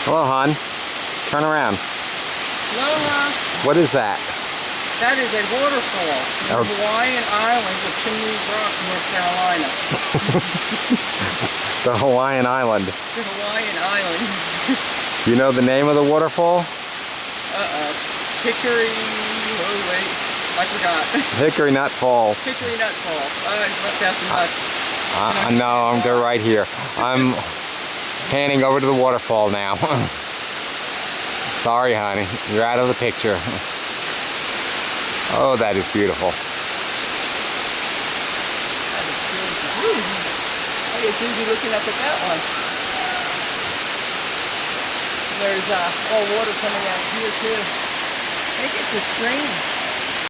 Hello, hon. Turn around. Aloha. What is that? That is a waterfall in the Hawaiian Islands of Chimney Rock, North Carolina. The Hawaiian island. The Hawaiian Island. You know the name of the waterfall? Hickory... Oh, wait. I forgot. Hickory Nut Falls. Hickory Nut Falls. I left out the nuts. No, I'm good right here. I'm panning over to the waterfall now. Sorry, honey. You're out of the picture. Oh, that is beautiful. That is beautiful. I guess you'd be looking up at that one. There's all water coming out here too. I think it's a stream.